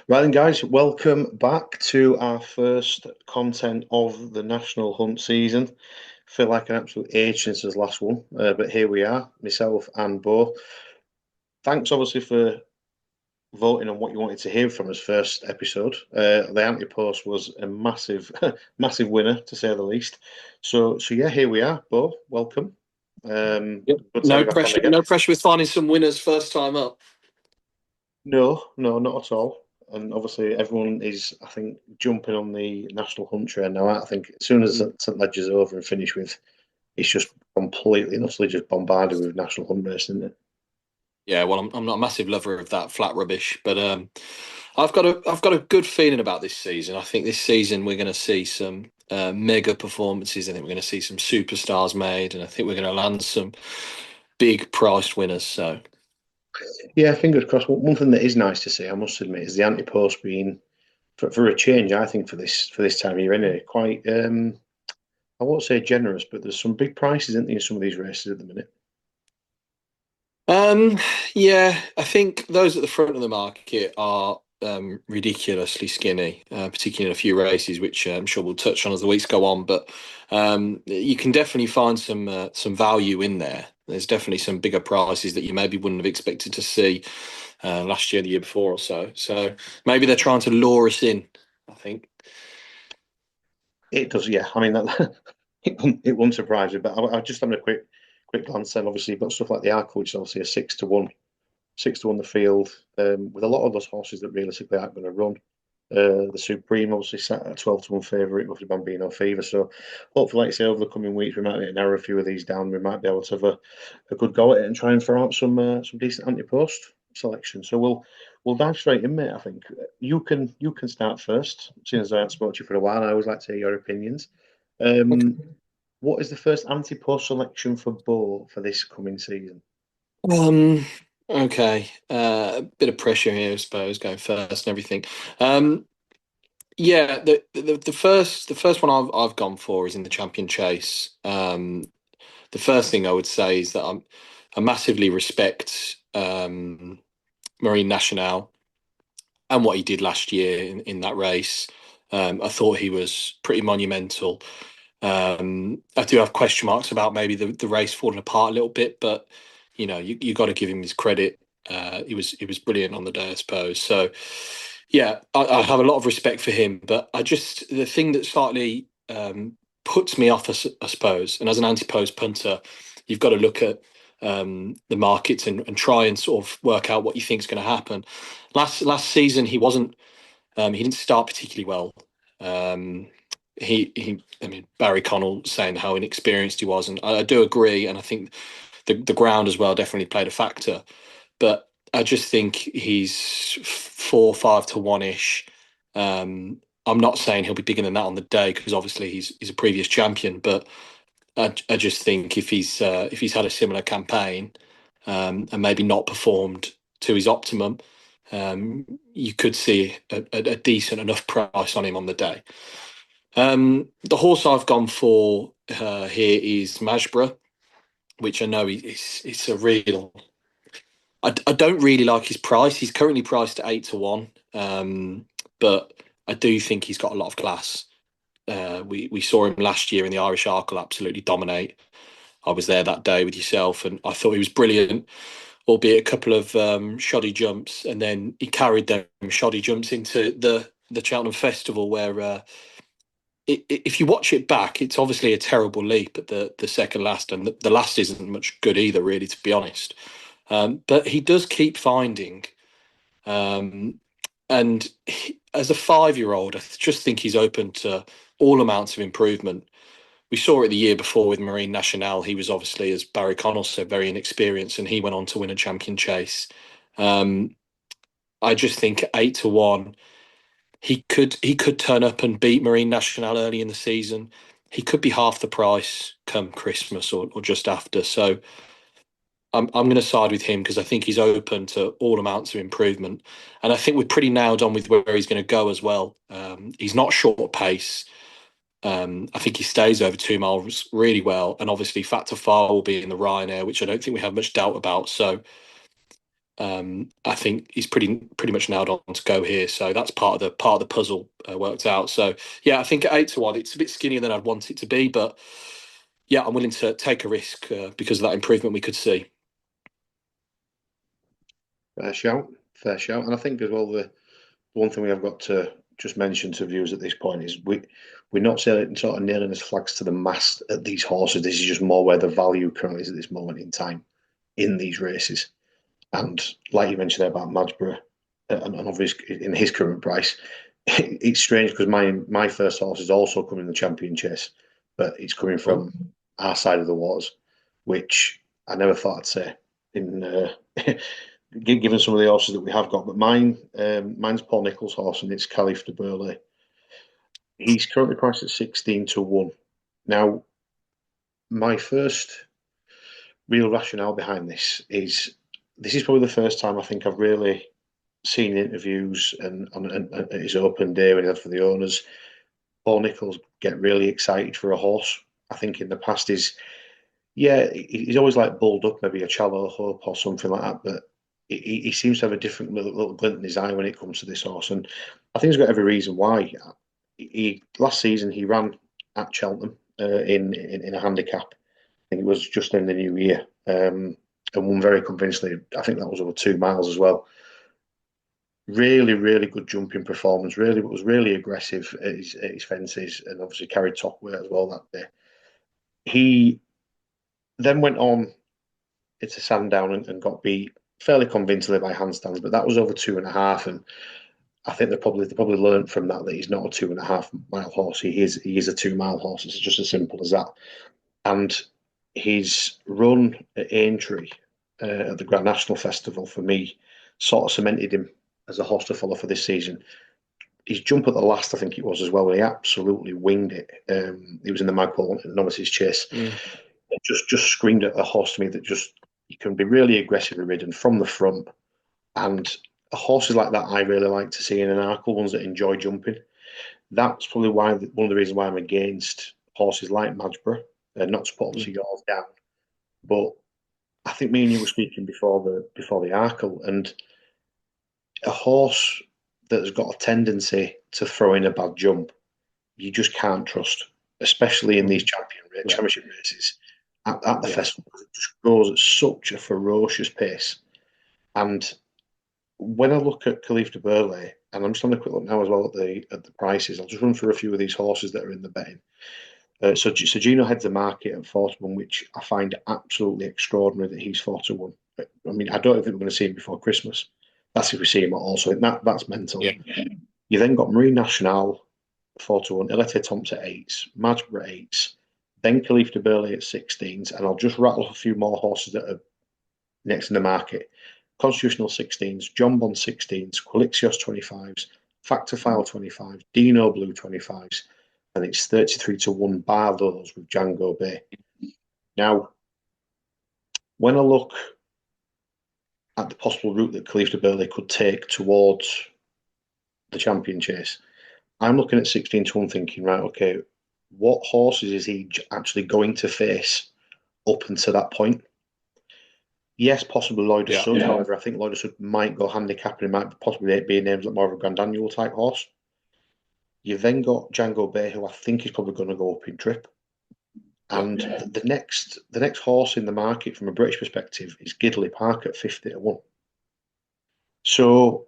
Right then, guys, welcome back to our first content of the National Hunt season. Feel like an absolute age since this last one, but here we are, myself and Bo. Thanks, obviously, for voting on what you wanted to hear from us first episode. The Ante Post was a massive, massive winner to say the least. So yeah, here we are, Bo. Welcome. Yep. Good to have No you back on pressure. again. No pressure with finding some winners first time up. No, no, not at all. And obviously, everyone is, I think, jumping on the National Hunt train now. I think as soon as Mm. St Ledger's over and finished with, it's just completely and utterly just bombarded with National Hunt racing, isn't it? Yeah, well, I'm not a massive lover of that flat rubbish, but I've got a good feeling about this season. I think this season we're going to see some mega performances. I think we're going to see some superstars made, and I think we're going to land some big priced winners. So Yeah, fingers crossed. One thing that is nice to see, I must admit, is the anti-post being for a change. I think for this time of year, anyway, quite I won't say generous, but there's some big prices, isn't there, in some of these races at the minute. Um, yeah, I think those at the front of the market are ridiculously skinny, particularly in a few races, which I'm sure we'll touch on as the weeks go on. But you can definitely find some value in there. There's definitely some bigger prices that you maybe wouldn't have expected to see last year, the year before, or so. So maybe they're trying to lure us in, I think. It does, yeah. I mean, it won't surprise me, but I just having a quick glance. And obviously, you've got stuff like the Arkle, which is obviously a 6-1, 6-1 the field, with a lot of those horses that realistically aren't going to run. The Supreme obviously sat at 12-1 favourite with the Bambino Fever. So hopefully, like I say, over the coming weeks, we might be able to narrow a few of these down. We might be able to have a good go at it and try and throw out some decent anti-post selection. So we'll dive straight in, mate. I think you can start first, seeing as I haven't spoken to you for a while. I always like to hear your opinions. Um, what is the first anti-post selection for Bo for this coming season? Um, okay, a bit of pressure here, I suppose, going first and everything. Um, Yeah, the first one I've gone for is in the champion chase. The first thing I would say is that I massively respect Marine National and what he did last year in that race. I thought he was pretty monumental. I do have question marks about maybe the race falling apart a little bit, but you got to give him his credit. He was brilliant on the day, I suppose. So yeah, I have a lot of respect for him, but the thing that slightly puts me off, I suppose, and as an anti-post punter, you've got to look at the markets and try and sort of work out what you think is going to happen. Last season, he didn't start particularly well. Um, I mean, Barry Connell saying how inexperienced he was, and I do agree, and I think the ground as well definitely played a factor. But I just think he's 4, 5 to 1 ish. I'm not saying he'll be bigger than that on the day because obviously he's a previous champion, but I just think if he's had a similar campaign and maybe not performed to his optimum, you could see a decent enough price on him on the day. The horse I've gone for here is Majbra, which I know it's a real. I don't really like his price. He's currently priced at 8 to 1, but I do think he's got a lot of class. We saw him last year in the Irish Arkle absolutely dominate. I was there that day with yourself, and I thought he was brilliant, albeit a couple of shoddy jumps, and then he carried them shoddy jumps into the Cheltenham Festival, where if you watch it back, it's obviously a terrible leap at the second last, and the last isn't much good either, really, to be honest. But he does keep finding, um, and as a 5-year-old, I just think he's open to all amounts of improvement. We saw it the year before with Marine National. He was obviously, as Barry Connell said, very inexperienced, and he went on to win a champion chase. Um, I just think at 8 to 1, he could turn up and beat Marine National early in the season. He could be half the price come Christmas or just after. So I'm going to side with him because I think he's open to all amounts of improvement, and I think we're pretty nailed on with where he's going to go as well. He's not short pace. I think he stays over 2 miles really well, and obviously Fat to Far will be in the Ryanair, which I don't think we have much doubt about. So I think he's pretty much nailed on to go here. So that's part of the puzzle worked out. So yeah, I think at 8 to 1, it's a bit skinnier than I'd want it to be, but yeah, I'm willing to take a risk because of that improvement we could see. Fair shout, fair shout. And I think as well the one thing we have got to just mention to viewers at this point is we're not saying sort of nailing as flags to the mast at these horses. This is just more where the value currently is at this moment in time in these races. And like you mentioned there about Madsborough, and obviously in his current price, it's strange because my first horse is also coming in the champion chase, but it's coming Oh, from our side of the waters, which I never thought I'd say in given some of the horses that we have got. But mine's Paul Nicholls' horse, and it's Khalif de Berlais. He's currently priced at 16 to 1. Now, my first real rationale behind this is probably the first time I think I've really seen interviews and his open day when he had for the owners. Paul Nicholls get really excited for a horse. I think in the past he's always like bulled up, maybe a Shallow Hope or something like that, but he seems to have a different little glint in his eye when it comes to this horse, and I think he's got every reason why. He last season he ran at Cheltenham in a handicap. I think it was just in the new year, and won very convincingly. I think that was over 2 miles as well. Really, really good jumping performance. Really was really aggressive at his fences, and obviously carried top weight as well that day. He then went on into Sandown and got beat fairly convincingly by handstands, but that was over 2.5. And I think they probably learned from that he's not a 2.5 mile horse. He is a 2 mile horse. It's just as simple as that. And his run at Aintree at the Grand National Festival for me sort of cemented him as a horse to follow for this season. His jump at the last, I think it was as well, he absolutely winged it. He was in the Magpie novices chase. mm, It just screamed at a horse to me that just you can be really aggressively ridden from the front. And horses like that, I really like to see in an Arkle, ones that enjoy jumping. That's probably one of the reasons why I'm against horses like Madsborough. Not to put mm, obviously yours down, but I think me and you were speaking before the Arkle, and a horse that's got a tendency to throw in a bad jump, you just can't trust, especially in these mm. Yeah, championship races at the yeah, festival. It just goes at such a ferocious pace. And when I look at Khalif de Berlais, and I'm just having a quick look now as well at the prices, I'll just run through a few of these horses that are in the betting. So Gino heads the market at 4 to 1, which I find absolutely extraordinary that he's 4 to 1. I mean, I don't think we're going to see him before Christmas. That's if we see him at all. So that's mental. yeah, You then got Marine National 4 to 1, Elite Tomps at eights, Madsborough eights, then Khalif de Berlais at 16s, and I'll just rattle off a few more horses that are next in the market. Constitutional 16s, John Bond 16s, Quilixios 25s, Factor File 25s, Dino Blue 25s, and it's 33 to 1 bar those with Django Bay. Now, when I look at the possible route that Khalif de Berlais could take towards the champion chase, I'm looking at 16 to 1 thinking, right, okay, what horses is he actually going to face up until that point? Yes, possibly Lloyd of yeah, Sud. However, I think Lloyd of Sud might go handicap and it might possibly be named like more of a Grand Annual type horse. You've then got Django Bay, who I think is probably going to go up in trip. yeah. And the next horse in the market from a British perspective is Gidley Park at 50 to 1. So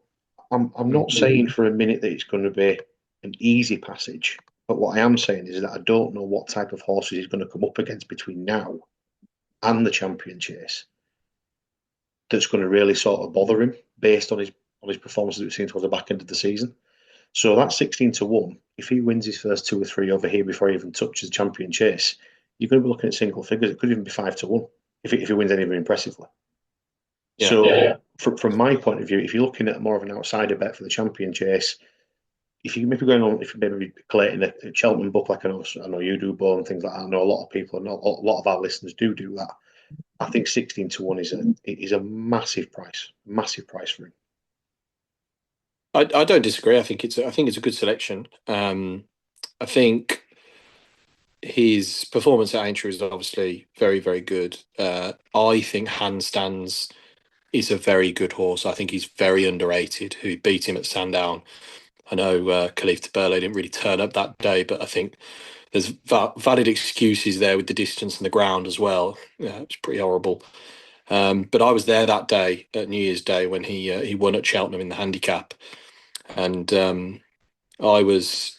I'm Mm, not saying for a minute that it's going to be an easy passage, but what I am saying is that I don't know what type of horses he's going to come up against between now and the champion chase that's going to really sort of bother him based on his performances we've seen towards the back end of the season. So that's 16 to 1. If he wins his first two or three over here before he even touches the champion chase, you're going to be looking at single figures. It could even be 5 to 1 if he wins any impressively. yeah. So from my point of view, if you're looking at more of an outsider bet for the champion chase, if you maybe going on, if you're maybe collating a Cheltenham book like I know you do, Bo, and things like that. I know a lot of people and a lot of our listeners do that. I think 16 to 1 is a massive price for him. I don't disagree. I think it's a good selection. I think his performance at Aintree is obviously very, very good. I think handstands is a very good horse. I think he's very underrated. Who beat him at Sandown? I know Khalif de Berlais didn't really turn up that day, but I think there's valid excuses there with the distance and the ground as well. Yeah, it's pretty horrible. But I was there that day at New Year's Day when he won at Cheltenham in the handicap, and I was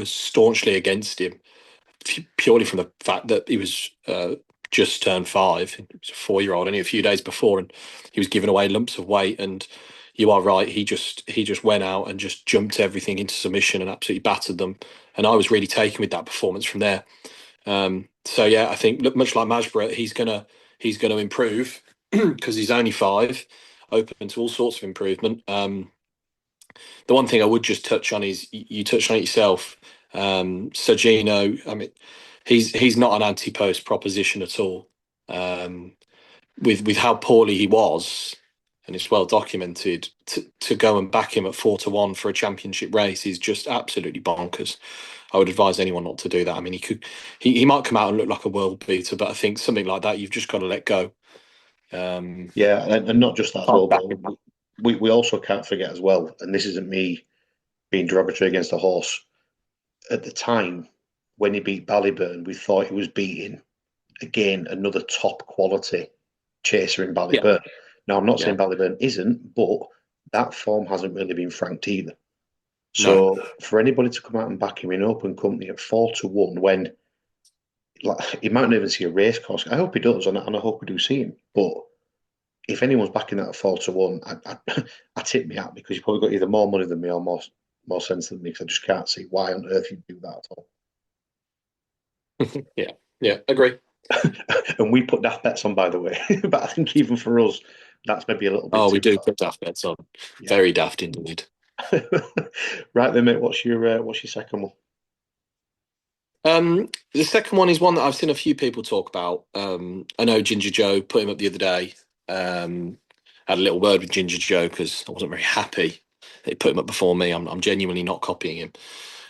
staunchly against him purely from the fact that he was just turned 5. He was a 4-year-old only a few days before, and he was giving away lumps of weight. And you are right, he just went out and just jumped everything into submission and absolutely battered them. And I was really taken with that performance from there. So yeah, I think much like Masborough, he's gonna improve because he's only 5, open to all sorts of improvement. The one thing I would just touch on is you touched on it yourself. Sergino, I mean, he's not an Ante Post proposition at all. Um, with how poorly he was, and it's well documented, to go and back him at 4-1 for a championship race is just absolutely bonkers. I would advise anyone not to do that. I mean, he might come out and look like a world beater, but I think something like that you've just got to let go. Yeah, and not just that as Can't well, back but him. we also can't forget as well, and this isn't me being derogatory against the horse. At the time when he beat Ballyburn, we thought he was beating again another top quality chaser in Yeah, Ballyburn. Now I'm not yeah, saying Ballyburn isn't, but that form hasn't really been franked either. no. So for anybody to come out and back him in open company at 4-1 when like he might not even see a race course. I hope he does, and I hope we do see him. But if anyone's backing that at 4-1, I tip me out because you've probably got either more money than me or more sense than me because I just can't see why on earth you'd do that at all. Yeah, yeah, agree. And we put daft bets on, by the way. But I think even for us, that's maybe a little bit Oh, we too do far. put daft bets on. Yeah. Very daft indeed. Right then, mate. What's your second one? The second one is one that I've seen a few people talk about. I know Ginger Joe put him up the other day. Had a little word with Ginger Joe because I wasn't very happy. They put him up before me. I'm genuinely not copying him.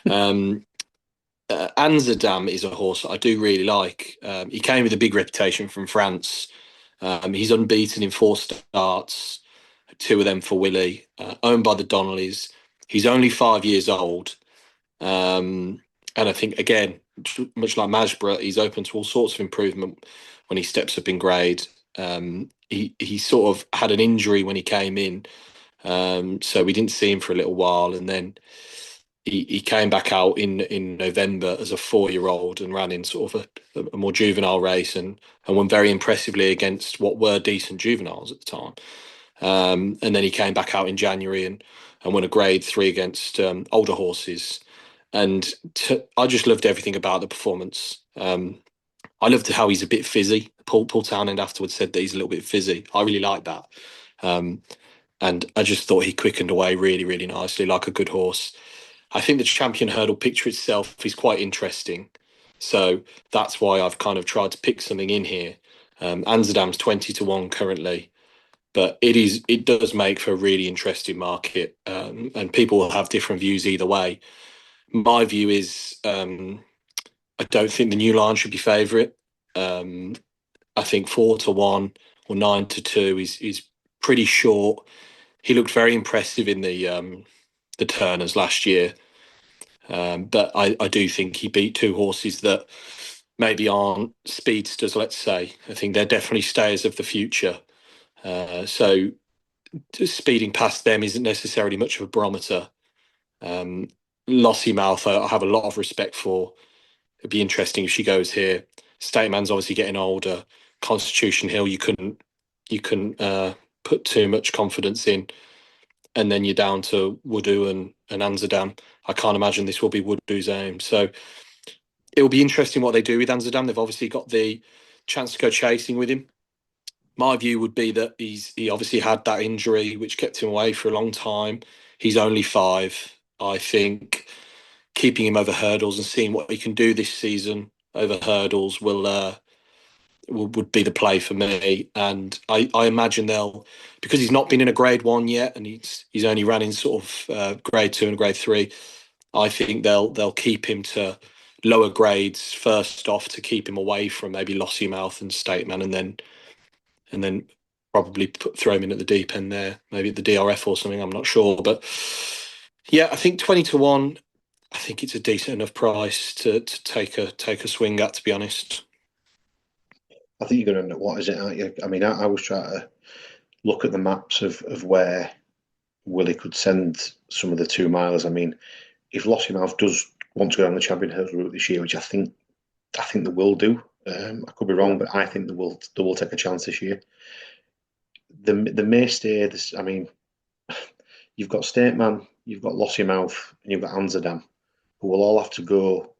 Um, Anzadam is a horse I do really like. He came with a big reputation from France. He's unbeaten in 4 starts, 2 of them for Willie, owned by the Donnellys. He's only 5 years old. And I think, again, much like Masborough, he's open to all sorts of improvement when he steps up in grade. He sort of had an injury when he came in, so we didn't see him for a little while. And then he came back out in November as a 4-year-old and ran in sort of a more juvenile race and won very impressively against what were decent juveniles at the time. And then he came back out in January and won a grade 3 against older horses. And I just loved everything about the performance. I loved how he's a bit fizzy. Paul Townend afterwards said that he's a little bit fizzy. I really like that. Um, and I just thought he quickened away really, really nicely, like a good horse. I think the champion hurdle picture itself is quite interesting. So that's why I've kind of tried to pick something in here. Amsterdam's 20-1 currently, but it does make for a really interesting market, and people will have different views either way. My view is I don't think the new line should be favourite. Um, I think 4-1 or 9-2 is pretty short. He looked very impressive in the Turners last year, but I do think he beat 2 horses that maybe aren't speedsters. Let's say I think they're definitely stayers of the future. So just speeding past them isn't necessarily much of a barometer. Um, Lossy Mouth, I have a lot of respect for. It'd be interesting if she goes here. State Man's obviously getting older. Constitution Hill, you couldn't put too much confidence in, and then you're down to Woodoo and Anzadam. I can't imagine this will be Woodoo's aim. So it will be interesting what they do with Anzadam. They've obviously got the chance to go chasing with him. My view would be that he obviously had that injury which kept him away for a long time. He's only 5. I think keeping him over hurdles and seeing what he can do this season over hurdles would be the play for me. And I imagine they'll, because he's not been in a grade 1 yet, and he's only ran in sort of grade 2 and grade 3. I think they'll keep him to lower grades first off to keep him away from maybe Lossy Mouth and Stateman, and then probably throw him in at the deep end there, maybe at the DRF or something. I'm not sure, but yeah, I think 20 to 1. I think it's a decent enough price to take a swing at. To be honest, I think you're going to end up, what is it, aren't you? I mean, I was trying to look at the maps of where Willie could send some of the 2 milers. I mean, if Lossiemouth does want to go on the Champion Hills route this year, which I think they will do. I could be yeah, wrong, but I think they will take a chance this year. The mainstay, this, I mean, you've got Stateman, you've got Lossiemouth, and you've got Amsterdam, who will all have to go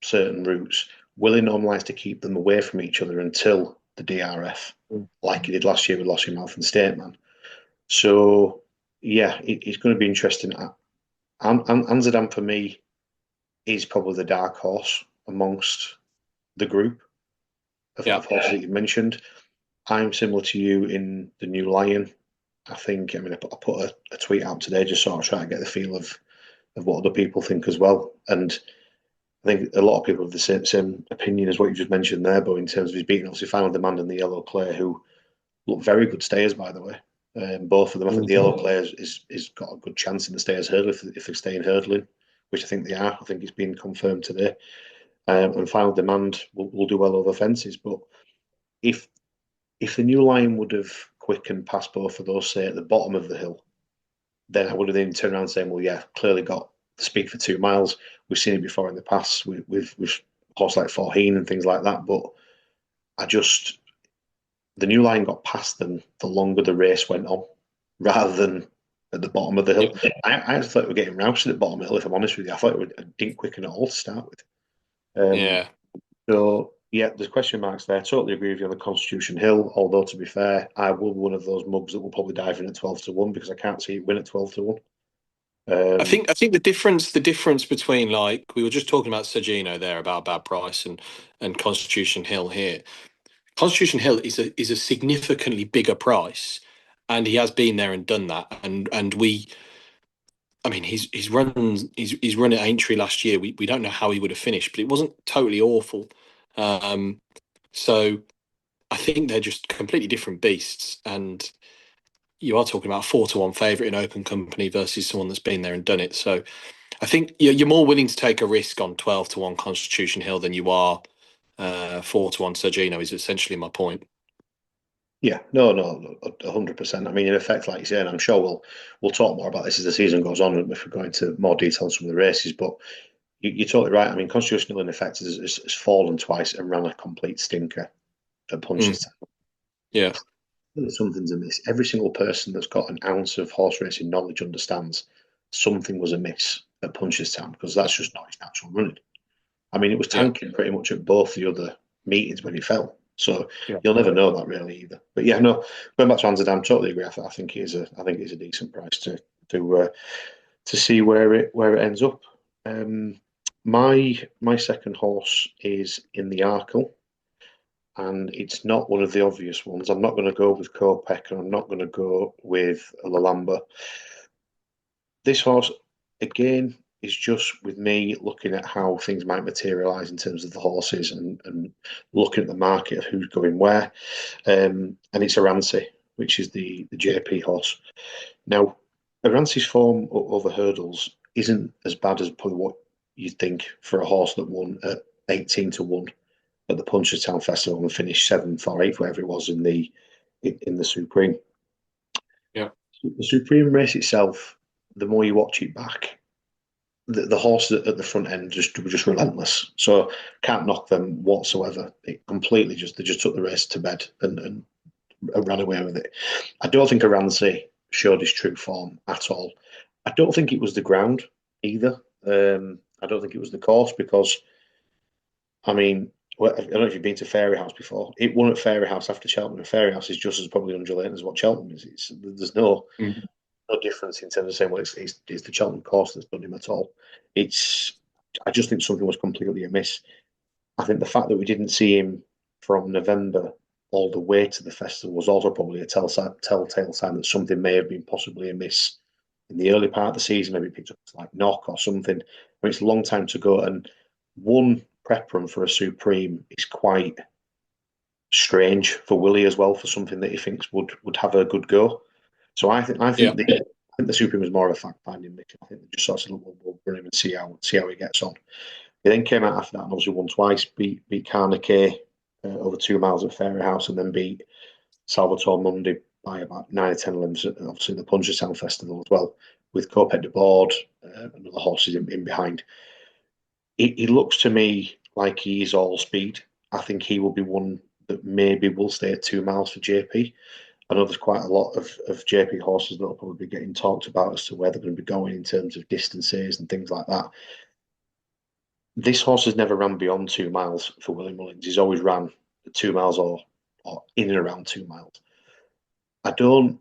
certain routes. Willie normally likes to keep them away from each other until the DRF, mm, like he did last year with Lossiemouth and Stateman. So yeah, it's going to be interesting. Amsterdam for me is probably the dark horse amongst the group of yeah. horses that you mentioned. I'm similar to you in the New Lion. I mean, I put a tweet out today just sort of trying to get the feel of what other people think as well. And I think a lot of people have the same opinion as what you just mentioned there, but in terms of his beating, obviously, Final Demand and the Yellow Clay, who look very good stayers, by the way. Both of them. I think the Mm. Yellow Clay is got a good chance in the stayers hurdle if they're staying hurdling, which I think they are. I think it's been confirmed today. And Final Demand will do well over fences. But if if the New Lion would have quickened past both of those, say at the bottom of the hill, then I would have then turned around saying, well, yeah, clearly got the speed for 2 miles. We've seen it before in the past with horse like 14 and things like that. But I just the New Line got past them the longer the race went on, rather than at the bottom of the hill. Yep. I actually thought we were getting roused at the bottom of the hill. If I'm honest with you, I thought it didn't quicken at all to start with. Um, Yeah. so yeah, there's question marks there. Totally agree with you on the Constitution Hill. Although to be fair, I will be one of those mugs that will probably dive in at 12 to 1 because I can't see it win at 12 to 1. Um, I think the difference between, like, we were just talking about Sergino there about bad price and Constitution Hill here. Constitution Hill is a significantly bigger price, and he has been there and done that. And we, I mean, he's run at Aintree last year. We don't know how he would have finished, but it wasn't totally awful. Um, so I think they're just completely different beasts. And you are talking about a 4 to 1 favourite in open company versus someone that's been there and done it. So I think you're more willing to take a risk on 12 to 1 Constitution Hill than you are 4 to 1 Sergino, is essentially my point. yeah, no, 100%. I mean, in effect, like you say, and I'm sure we'll talk more about this as the season goes on if we go into more detail on some of the races. But you're totally right. I mean, Constitution Hill in effect has fallen twice and ran a complete stinker at Mm, punches. yeah, Something's amiss. Every single person that's got an ounce of horse racing knowledge understands something was amiss at Punchestown because that's just not his natural running. I mean, it was yeah, tanking pretty much at both the other meetings when he fell. So yeah. you'll never know that really either. But yeah, no, going back to Amsterdam, totally agree. I think it is a decent price to see where it ends up. Um, my second horse is in the Arkle, and it's not one of the obvious ones. I'm not going to go with Kopek, and I'm not going to go with Lalamba. This horse, again, is just with me looking at how things might materialise in terms of the horses and looking at the market of who's going where. And it's Aranci, which is the JP horse. Now, Aranci's form over hurdles isn't as bad as probably what you'd think for a horse that won at 18 to 1 at the Punchestown Festival and finished 7th or 8th, wherever it was in the Supreme. Yeah. The Supreme race itself, the more you watch it back, the horse at the front end were just relentless. So can't knock them whatsoever. It completely they just took the race to bed and ran away with it. I don't think Aranzi showed his true form at all. I don't think it was the ground either. I don't think it was the course because I mean, well, I don't know if you've been to Fairy House before. It won at Fairy House after Cheltenham. And Fairy House is just as probably undulating as what Cheltenham is. There's Mm. no difference in terms of saying, well, it's the Cheltenham course that's done him at all. It's I just think something was completely amiss. I think the fact that we didn't see him from November all the way to the festival was also probably a telltale sign that something may have been possibly amiss in the early part of the season. Maybe picked up like knock or something. I mean, it's a long time to go, and one prep run for a Supreme is quite strange for Willie as well, for something that he thinks would have a good go. So I Yeah. think the Supreme was more of a fact finding mission. I think they just sort of look, we'll run him and see how he gets on. He then came out after that and obviously won twice, beat Carnegie over 2 miles at Fairy House, and then beat Salvatore Mundi by about 9 or 10 lengths at obviously the Punchestown Festival as well, with Kopek de Board and other horses in behind. He looks to me like he's all speed. I think he will be one that maybe will stay at 2 miles for JP. I know there's quite a lot of JP horses that will probably be getting talked about as to where they're going to be going in terms of distances and things like that. This horse has never ran beyond 2 miles for Willie Mullins. He's always ran 2 miles or in and around 2 miles. I don't.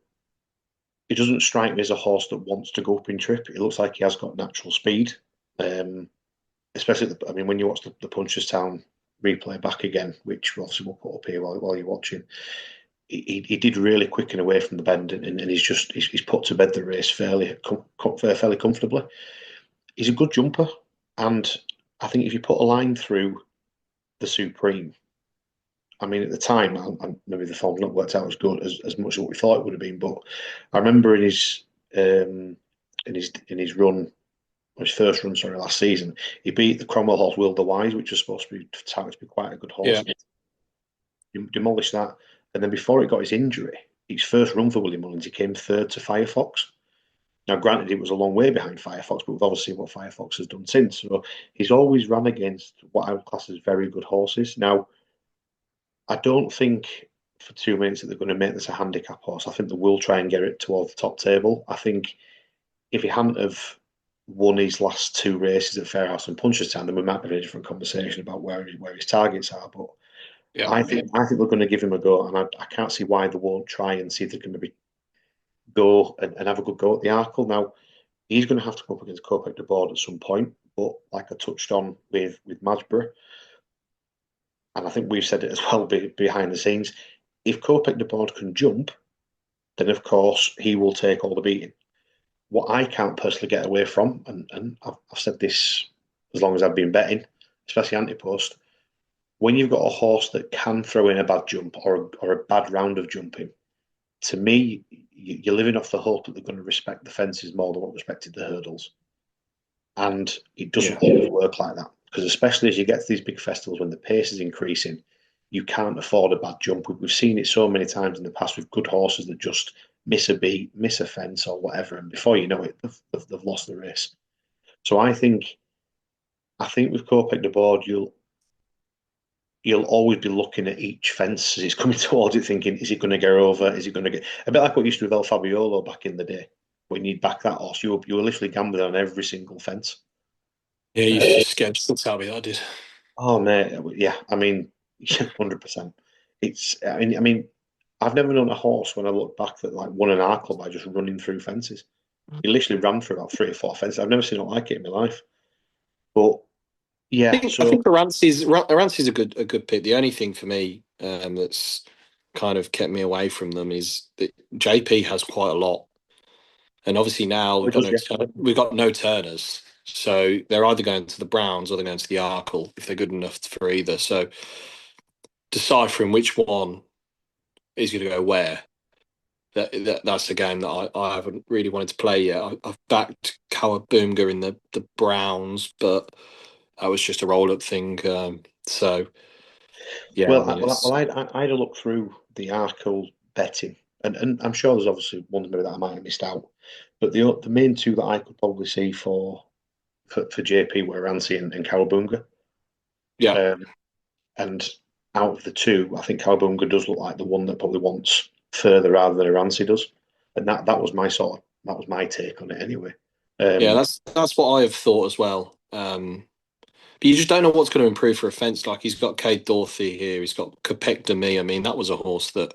It doesn't strike me as a horse that wants to go up in trip. It looks like he has got natural speed, especially. I mean, when you watch the Punchestown replay back again, which obviously we'll put up here while you're watching, he did really quicken away from the bend, and he's put to bed the race fairly comfortably. He's a good jumper, and I think if you put a line through the Supreme, I mean, at the time, maybe the form's not worked out as good as much as what we thought it would have been. But I remember in his run, his first run, sorry, last season, he beat the Cromwell horse Will the Wise, which was supposed to be touted to be quite a good horse. Yeah. He demolished that, and then before he got his injury, his first run for Willie Mullins, he came third to Firefox. Now, granted, it was a long way behind Firefox, but we've obviously seen what Firefox has done since. So he's always run against what I would class as very good horses. Now, I don't think for 2 minutes that they're going to make this a handicap horse. I think they will try and get it towards the top table. I think if he hadn't have won his last two races at Fairhouse and Punchestown, then we might have a different conversation about where his targets are. But Yeah. I think they're going to give him a go, and I can't see why they won't try and see if they can maybe go and have a good go at the Arkle. Now he's going to have to go up against Kopek de Board at some point, but like I touched on with Masborough, and I think we've said it as well behind the scenes, if Kopek de Board can jump, then of course he will take all the beating. What I can't personally get away from, and I've said this as long as I've been betting, especially Ante Post, when you've got a horse that can throw in a bad jump or a bad round of jumping, to me, you're living off the hope that they're going to respect the fences more than what respected the hurdles. And it doesn't Yeah. always work like that. Because especially as you get to these big festivals when the pace is increasing, you can't afford a bad jump. We've seen it so many times in the past with good horses that just miss a beat, miss a fence or whatever, and before you know it, they've lost the race. So I think with Kopek de Board, you'll always be looking at each fence as it's coming towards it, thinking, is it going to go over? Is it going to get a bit like what used to with El Fabiolo back in the day? When you'd back that horse, you were literally gambling on every single fence. Yeah, you Uh, used to scare to tell me that I did. oh mate, yeah, I mean, 100%. I mean, I've never known a horse when I look back that like won an Arkle by just running through fences. He literally ran through about 3 or 4 fences. I've never seen it like it in my life. But I yeah, think I so think Aranci's a good pick. The only thing for me that's kind of kept me away from them is that JP has quite a lot, and obviously now it does, yeah. we've got no Turners, so they're either going to the Browns or they're going to the Arkle if they're good enough for either. So deciphering which one is going to go where. That's a game that I haven't really wanted to play yet. I've backed Cowabunga in the Browns, but that was just a roll up thing. So yeah, I Well, mean I had a look through the Arkle betting, and I'm sure there's obviously ones maybe that I might have missed out, but the main two that I could probably see for JP were Rancy and Cowabunga. yeah, Um, and out of the two, I think Cowabunga does look like the one that probably wants further rather than Rancy does, and that was my take on it anyway. yeah. Um, That's what I have thought as well. But you just don't know what's going to improve for a fence. Like he's got Cade Dorothy here. He's got Capec de Me. I mean, that was a horse that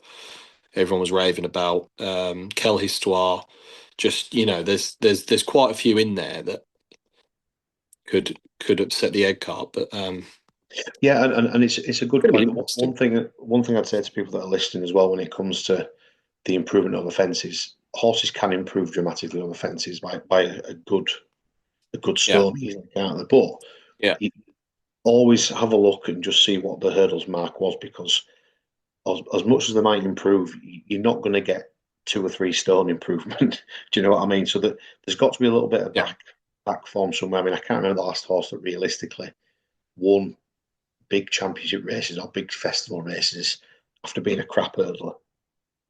everyone was raving about. Kel Histoire. Just there's quite a few in there that could upset the egg cart. But yeah, and it's a good going to be point. interesting. One thing I'd say to people that are listening as well when it comes to the improvement of offences, horses can improve dramatically on offences by a good Yeah, stone easily, can't they? But yeah, you always have a look and just see what the hurdles mark was because as much as they might improve, you're not going to get 2 or 3 stone improvement. Do you know what I mean? So that there's got to be a little bit of Yeah. back form somewhere. I mean, I can't remember the last horse that realistically won big championship races or big festival races after being a crap hurdler.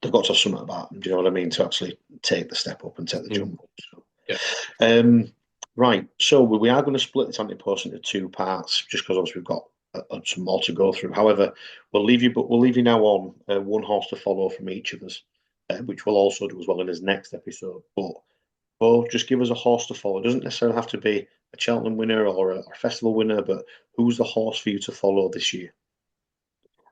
They've got to have something about them. Do you know what I mean? To actually take the step up and take the Mm. jump up. So, Yeah. right. So we are going to split this Ante Post into 2 parts, just because obviously we've got some more to go through. However, we'll leave you now on one horse to follow from each of us, which we'll also do as well in his next episode. But just give us a horse to follow. It doesn't necessarily have to be a Cheltenham winner or a festival winner, but who's the horse for you to follow this year?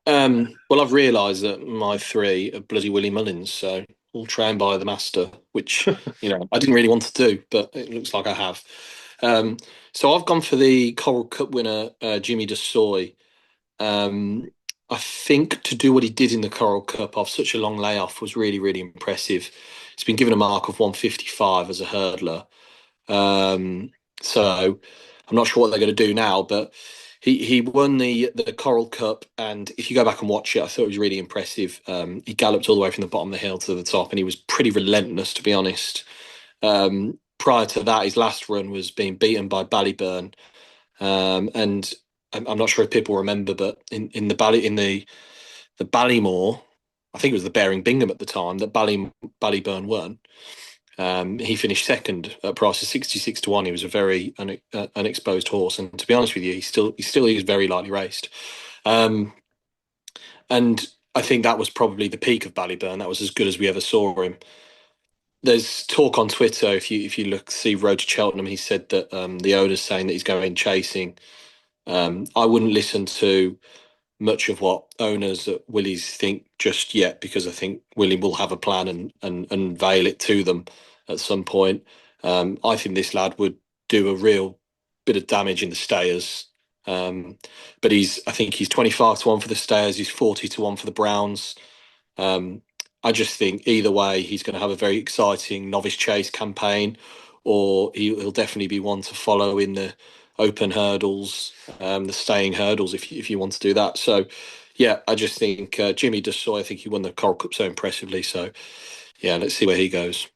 Well, I've realised that my three are bloody Willie Mullins, so all trained by the master, which I didn't really want to do, but it looks like I have. Um, so I've gone for the Coral Cup winner, Jimmy DeSoy. Um, I think to do what he did in the Coral Cup off such a long layoff was really, really impressive. He's been given a mark of 155 as a hurdler. Um, so I'm not sure what they're going to do now, but he won the Coral Cup, and if you go back and watch it, I thought it was really impressive. He galloped all the way from the bottom of the hill to the top, and he was pretty relentless, to be honest. Prior to that, his last run was being beaten by Ballyburn, and I'm not sure if people remember, but in the Ballymore, I think it was the Bearing Bingham at the time that Ballyburn won. He finished second at price of 66 to 1. He was a very unexposed horse, and to be honest with you, he still is very lightly raced. Um, and I think that was probably the peak of Ballyburn. That was as good as we ever saw him. There's talk on Twitter. If you look see Road to Cheltenham, he said that the owner's saying that he's going chasing. I wouldn't listen to much of what owners at Willie's think just yet, because I think Willie will have a plan and unveil it to them at some point. I think this lad would do a real bit of damage in the stayers. Um, but I think he's 25 to 1 for the stayers. He's 40 to 1 for the Browns. Um, I just think either way, he's going to have a very exciting novice chase campaign, or he'll definitely be one to follow in the open hurdles, the staying hurdles, if you want to do that. So, yeah, I just think Jimmy Dessoy, I think he won the Coral Cup so impressively. So, yeah, let's see where he goes.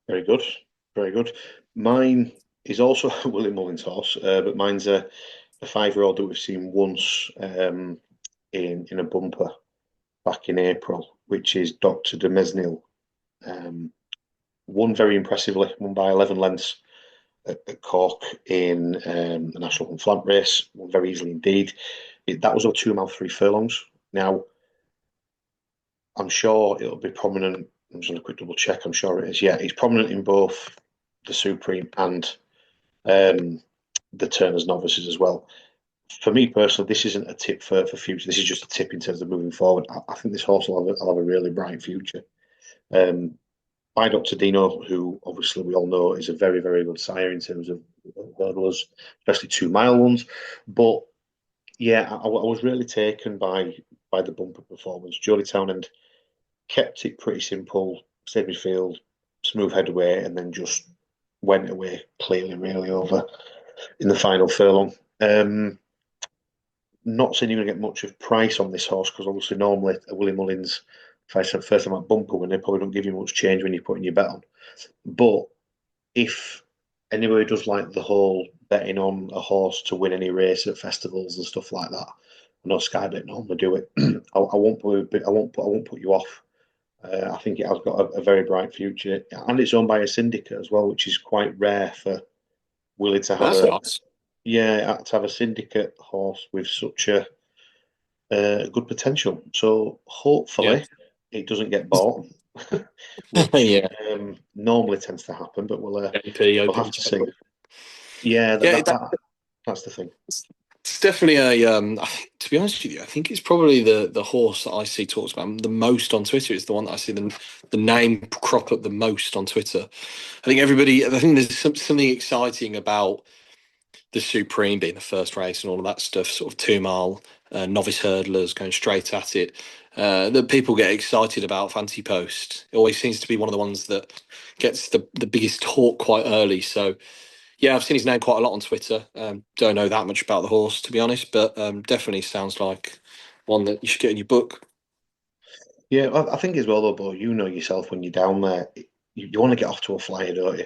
Very good, very good. Mine is also a Willie Mullins horse, but mine's a 5-year-old that we've seen once in a bumper back in April, which is Dr. de Mesnil. Um, won very impressively, won by 11 lengths at Cork in the National Hunt Flant race, won very easily indeed. That was over 2 mile 3 furlongs. Now, I'm sure it'll be prominent. I'm just going to quick double check. I'm sure it is. Yeah, he's prominent in both the Supreme and um, the Turner's novices as well. For me personally, this isn't a tip for future. This is just a tip in terms of moving forward. I think this horse will have a really bright future. Um, by Dr. Dino, who obviously we all know is a very, very good sire in terms of hurdlers, especially 2 mile ones. But yeah, I was really taken by the bumper performance. Jodie Townend kept it pretty simple, stayed midfield, smooth head away, and then just went away clearly, really over in the final furlong. Not saying you're going to get much of price on this horse, because obviously normally a Willie Mullins, if I said first time at bumper when they probably don't give you much change when you're putting your bet on. But if anybody does like the whole betting on a horse to win any race at festivals and stuff like that, I know Sky Bet normally do it. I won't put you off. I think it has got a very bright future, and it's owned by a syndicate as well, which is quite rare for Willie to have That's nice. to have a syndicate horse with such a good potential. So Yeah. hopefully it doesn't get bought, which Yeah. normally tends to happen. But MP, we'll open have to see. channel. Yeah, Yeah, that's the thing. it's definitely to be honest with you, I think it's probably the horse that I see talked about the most on Twitter. It's the one that I see the name crop up the most on Twitter. I think there's something exciting about the Supreme being the first race and all of that stuff, sort of 2 mile novice hurdlers going straight at it. That people get excited about Ante Post. It always seems to be one of the ones that gets the biggest talk quite early. So yeah, I've seen his name quite a lot on Twitter. Don't know that much about the horse, to be honest, but definitely sounds like one that you should get in your book. Yeah, I think as well though, but you know yourself when you're down there, you want to get off to a flyer, don't you?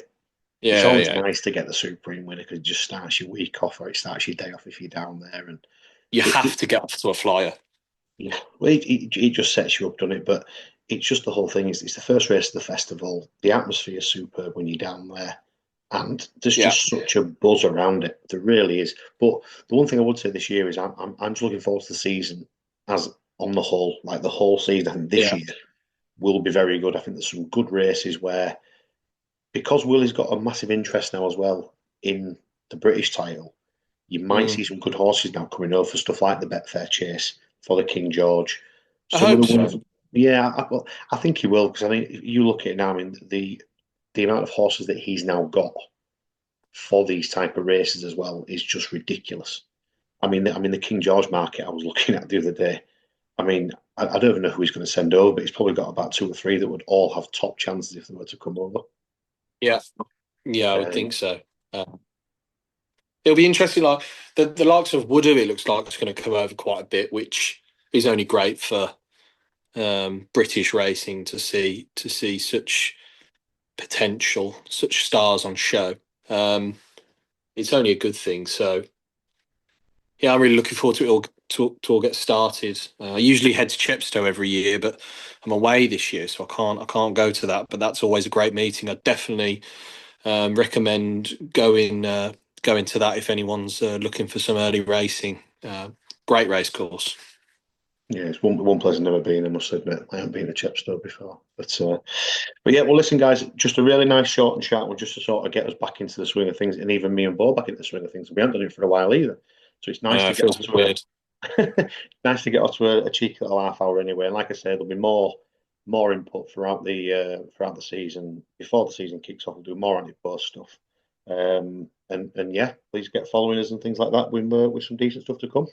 It's Yeah, always yeah. nice to get the Supreme winner because it just starts your week off or it starts your day off if you're down there. And You have it to get off to a flyer. yeah, well, it just sets you up, doesn't it? But it's just the whole thing is it's the first race of the festival. The atmosphere is superb when you're down there, and there's Yeah. just such a buzz around it. There really is. But the one thing I would say this year is I'm just looking forward to the season as on the whole, like the whole season. I think this Yeah. year will be very good. I think there's some good races where because Willie's got a massive interest now as well in the British title, you might Mm. see some good horses now coming over for stuff like the Betfair Chase for the King George. I Some of hope the so. ones, yeah, well, I think he will because I mean, if you look at it now, I mean, the amount of horses that he's now got for these type of races as well is just ridiculous. I mean, the King George market I was looking at the other day. I mean, I don't even know who he's going to send over, but he's probably got about two or three that would all have top chances if they were to come over. Yeah. Yeah, I would think Um, so. Uh, it'll be interesting. Like the likes of Woodham, it looks like it's going to come over quite a bit, which is only great for British racing to see such potential, such stars on show. Um, it's only a good thing. So yeah, I'm really looking forward to it all to all get started. I usually head to Chepstow every year, but I'm away this year, so I can't go to that. But that's always a great meeting. I definitely recommend going to that if anyone's looking for some early racing. Great race course. yeah, it's one place I've never been. I must admit, I haven't been to Chepstow before. But yeah, well, listen, guys, just a really nice short and sharp one, just to sort of get us back into the swing of things, and even me and Bo back into the swing of things. We haven't done it for a while either, so it's nice to It get feels off to weird. nice to get off to a cheeky little half hour anyway. And like I said, there'll be more input throughout the season. Before the season kicks off, we'll do more Ante Post stuff. And yeah, please get following us and things like that with some decent stuff to come.